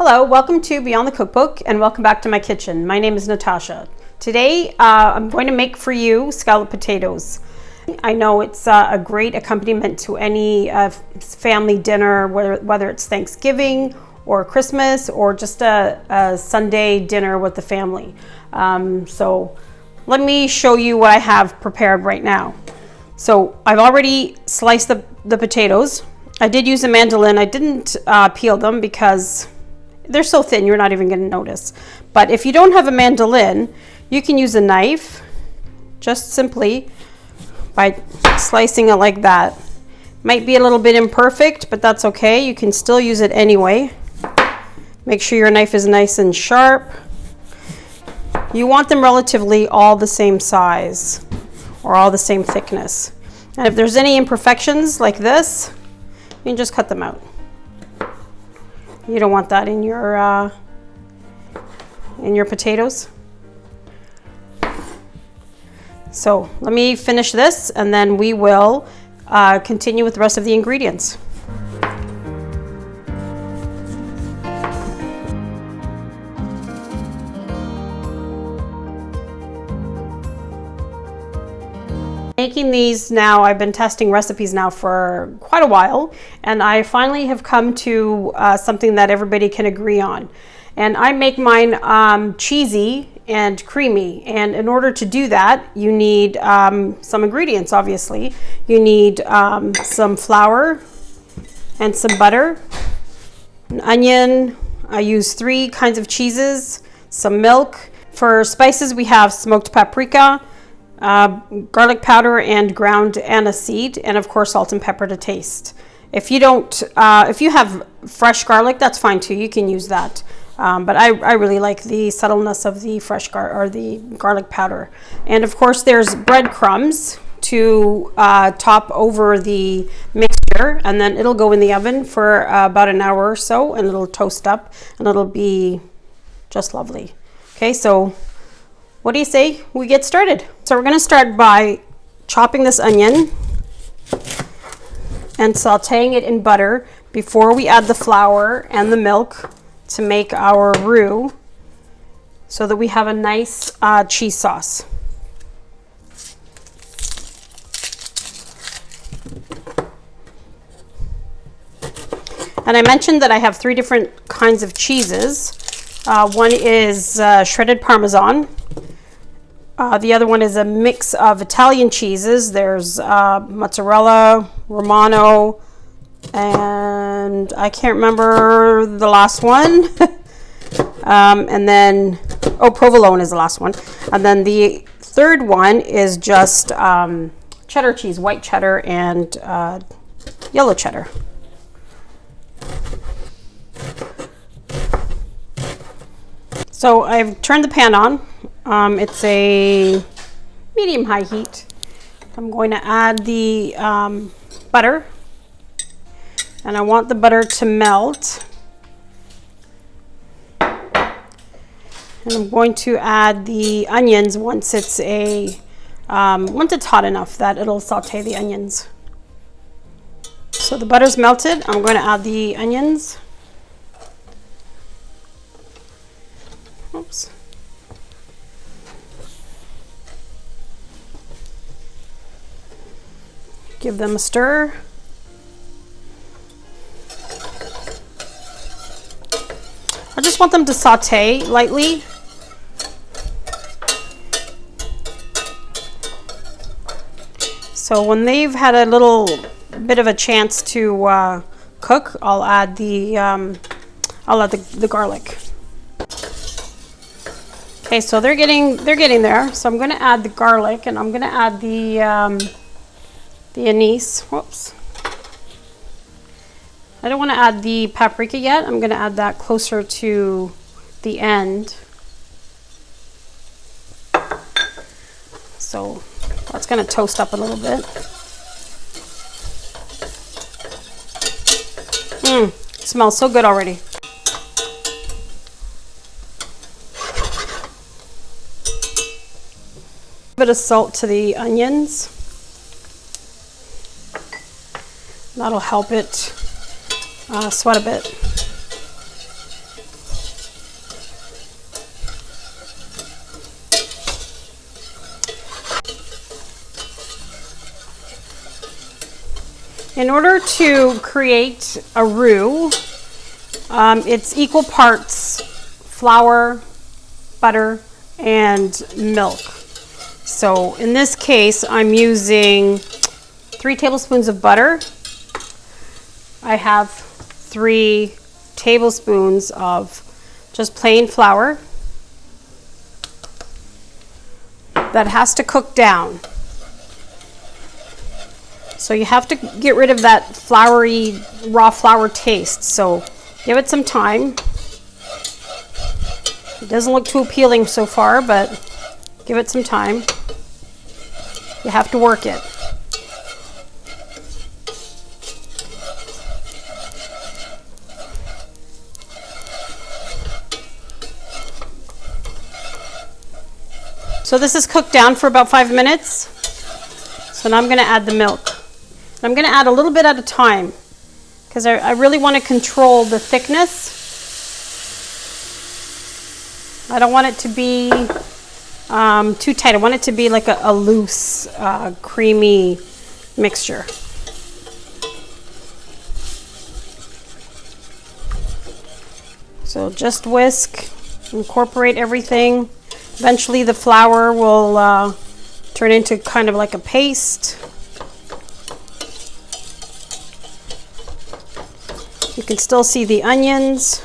Hello, welcome to Beyond the Cookbook and welcome back to my kitchen. My name is Natasha. Today I'm going to make for you scalloped potatoes. I know it's a great accompaniment to any family dinner, whether it's Thanksgiving or Christmas or just a Sunday dinner with the family. So let me show you what I have prepared right now. So I've already sliced the potatoes. I did use a mandolin. I didn't peel them because they're so thin you're not even going to notice. But if you don't have a mandolin, you can use a knife just simply by slicing it like that. Might be a little bit imperfect, but that's okay. You can still use it anyway. Make sure your knife is nice and sharp. You want them relatively all the same size or all the same thickness. And if there's any imperfections like this, you can just cut them out. You don't want that in your potatoes. So let me finish this and then we will continue with the rest of the ingredients. Making these now, I've been testing recipes now for quite a while, and I finally have come to something that everybody can agree on. And I make mine cheesy and creamy, and in order to do that, you need some ingredients, obviously. You need some flour and some butter, an onion. I use 3 kinds of cheeses, some milk. For spices, we have smoked paprika, garlic powder and ground aniseed, and of course salt and pepper to taste. If you don't, if you have fresh garlic, that's fine too. You can use that, but I really like the subtleness of the fresh the garlic powder. And of course, there's breadcrumbs to top over the mixture, and then it'll go in the oven for about an hour or so, and it'll toast up, and it'll be just lovely. Okay, so what do you say we get started? So we're going to start by chopping this onion and sauteing it in butter before we add the flour and the milk to make our roux so that we have a nice cheese sauce. And I mentioned that I have 3 different kinds of cheeses. One is shredded parmesan. The other one is a mix of Italian cheeses. There's mozzarella, Romano, and I can't remember the last one. And then, provolone is the last one. And then the third one is just cheddar cheese, white cheddar and yellow cheddar. So I've turned the pan on. It's a medium-high heat. I'm going to add the butter, and I want the butter to melt. And I'm going to add the onions once it's hot enough that it'll saute the onions. So the butter's melted. I'm going to add the onions. Oops. Give them a stir. I just want them to saute lightly. So when they've had a little bit of a chance to cook, I'll add the garlic. Okay, so they're getting there. So I'm going to add the garlic, and I'm going to add the anise. Whoops. I don't want to add the paprika yet. I'm going to add that closer to the end. So that's going to toast up a little bit. It smells so good already. A bit of salt to the onions. That'll help it sweat a bit. In order to create a roux, it's equal parts flour, butter, and milk. So in this case, I'm using 3 tablespoons of butter. I have 3 tablespoons of just plain flour that has to cook down. So you have to get rid of that floury, raw flour taste. So give it some time. It doesn't look too appealing so far, but give it some time. You have to work it. So this is cooked down for about 5 minutes. So now I'm going to add the milk. I'm going to add a little bit at a time because I really want to control the thickness. I don't want it to be too tight. I want it to be like a loose, creamy mixture. So just whisk, incorporate everything. Eventually the flour will turn into kind of like a paste. You can still see the onions.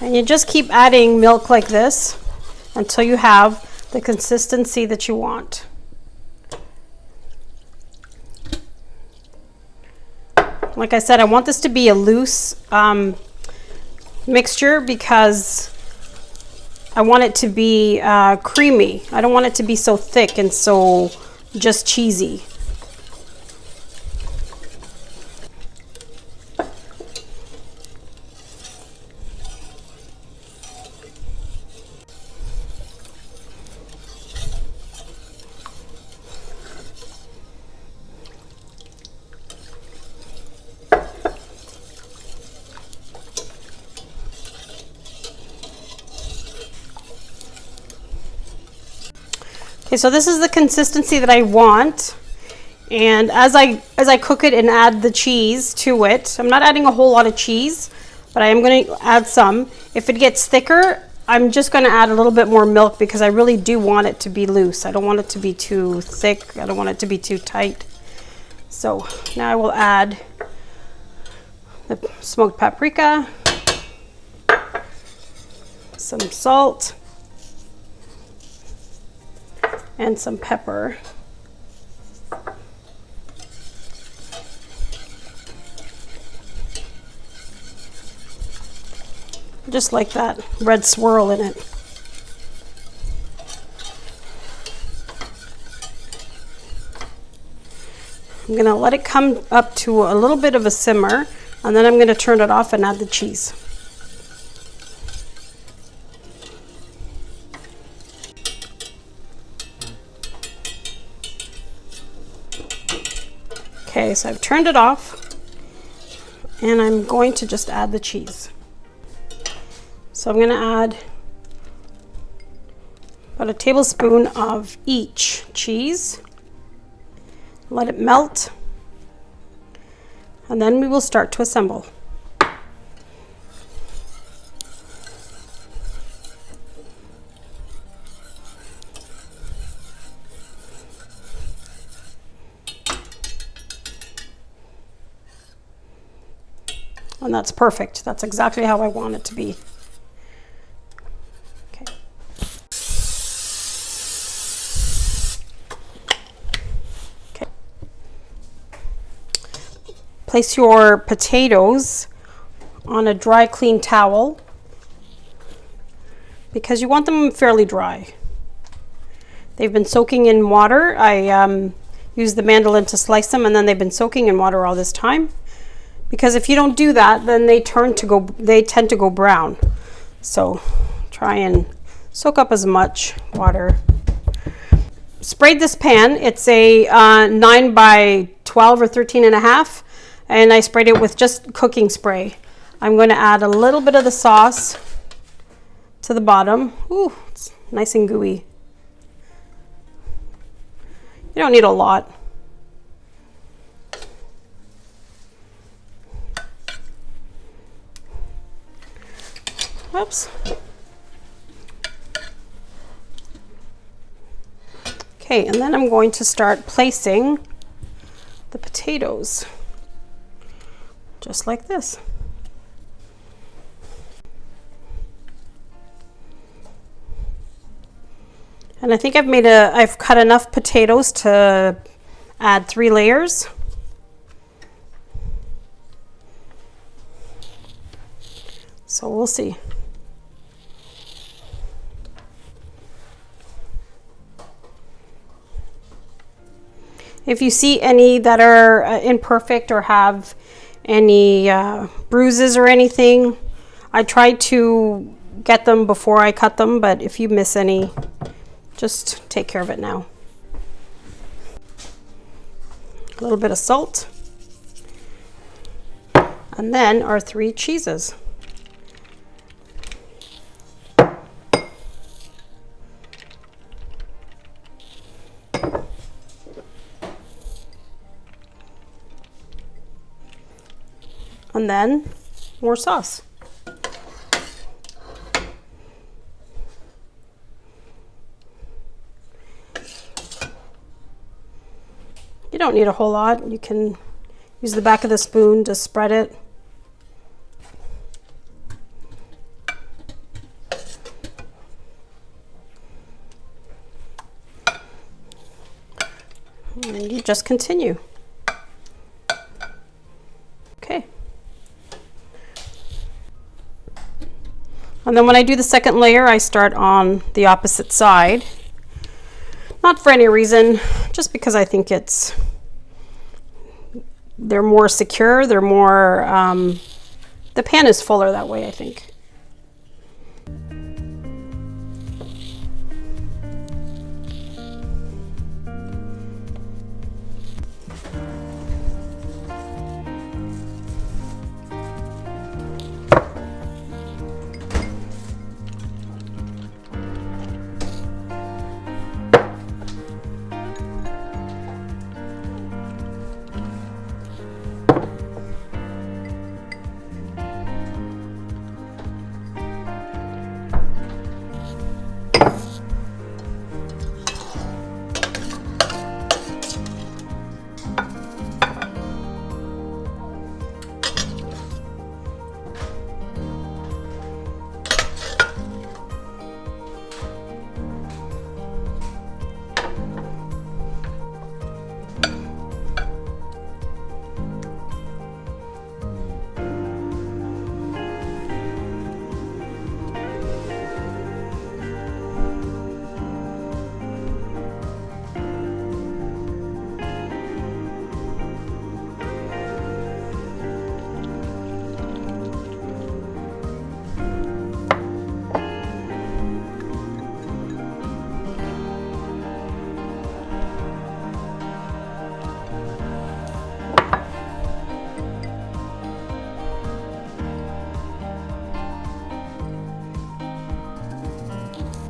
And you just keep adding milk like this until you have the consistency that you want. Like I said, I want this to be a loose mixture because I want it to be creamy. I don't want it to be so thick and so just cheesy. Okay, so this is the consistency that I want, and as I cook it and add the cheese to it, I'm not adding a whole lot of cheese, but I am going to add some. If it gets thicker, I'm just going to add a little bit more milk because I really do want it to be loose. I don't want it to be too thick. I don't want it to be too tight. So now I will add the smoked paprika, some salt, and some pepper. Just like that red swirl in it. I'm going to let it come up to a little bit of a simmer, and then I'm going to turn it off and add the cheese. Okay, so I've turned it off, and I'm going to just add the cheese. So I'm going to add about a tablespoon of each cheese. Let it melt, and then we will start to assemble. And that's perfect. That's exactly how I want it to be. Okay. Okay. Place your potatoes on a dry, clean towel because you want them fairly dry. They've been soaking in water. I used the mandolin to slice them, and then they've been soaking in water all this time. Because if you don't do that, then they tend to go brown. So try and soak up as much water. Sprayed this pan. It's a 9 by 12 or 13 and a half, and I sprayed it with just cooking spray. I'm going to add a little bit of the sauce to the bottom. Ooh, it's nice and gooey. You don't need a lot. Oops. Okay, and then I'm going to start placing the potatoes, just like this. And I think I've cut enough potatoes to add 3 layers. So we'll see. If you see any that are imperfect or have any bruises or anything, I try to get them before I cut them, but if you miss any, just take care of it now. A little bit of salt. And then our 3 cheeses. And then more sauce. You don't need a whole lot. You can use the back of the spoon to spread it. And you just continue. Okay. And then when I do the second layer, I start on the opposite side. Not for any reason, just because I think they're more secure, they're more, the pan is fuller that way, I think.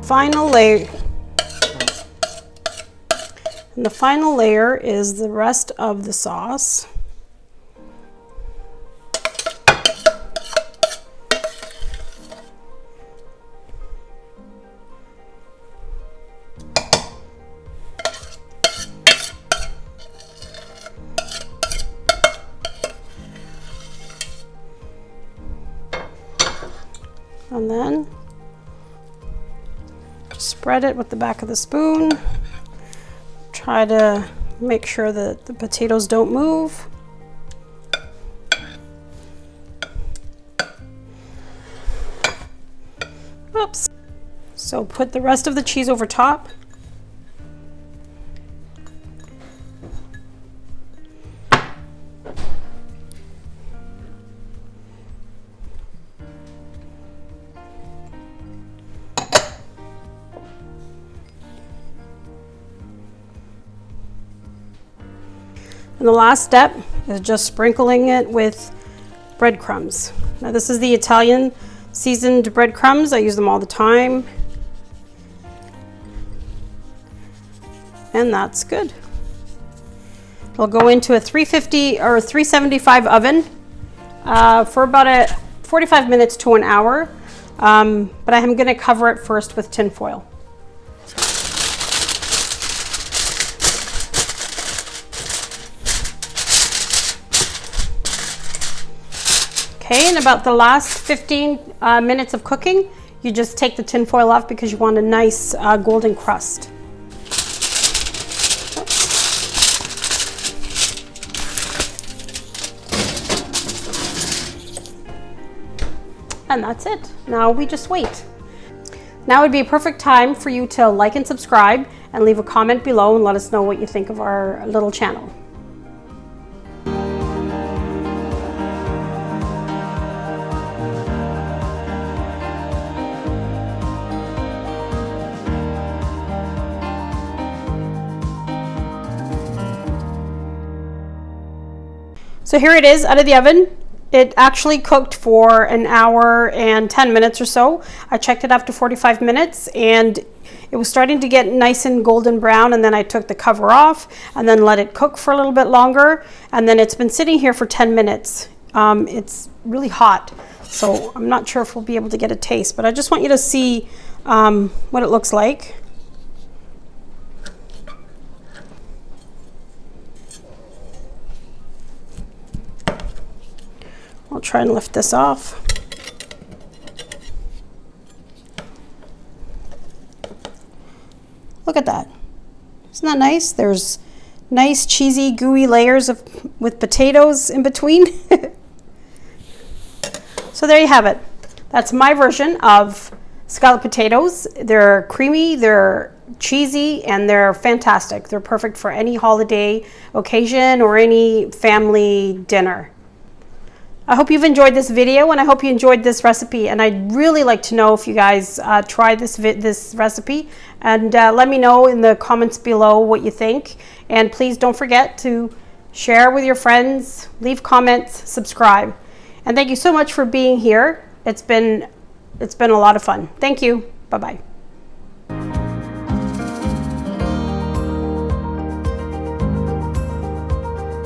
Final layer, and the final layer is the rest of the sauce. And then spread it with the back of the spoon. Try to make sure that the potatoes don't move. Oops. So put the rest of the cheese over top. And the last step is just sprinkling it with breadcrumbs. Now this is the Italian seasoned breadcrumbs. I use them all the time. And that's good. It'll go into a 350 or 375 oven for about 45 minutes to an hour. But I'm going to cover it first with tin foil. Okay, in about the last 15 minutes of cooking, you just take the tin foil off because you want a nice golden crust. And that's it. Now we just wait. Now would be a perfect time for you to like and subscribe and leave a comment below and let us know what you think of our little channel. So here it is out of the oven. It actually cooked for an hour and 10 minutes or so. I checked it after 45 minutes and it was starting to get nice and golden brown, and then I took the cover off and then let it cook for a little bit longer, and then it's been sitting here for 10 minutes. It's really hot, so I'm not sure if we'll be able to get a taste, but I just want you to see what it looks like. I'll try and lift this off. Look at that. Isn't that nice? There's nice cheesy gooey layers with potatoes in between. So there you have it. That's my version of scalloped potatoes. They're creamy, they're cheesy, and they're fantastic. They're perfect for any holiday occasion or any family dinner. I hope you've enjoyed this video, and I hope you enjoyed this recipe, and I'd really like to know if you guys try this recipe, and let me know in the comments below what you think. And please don't forget to share with your friends, leave comments, subscribe. And thank you so much for being here. It's been a lot of fun. Thank you. Bye-bye.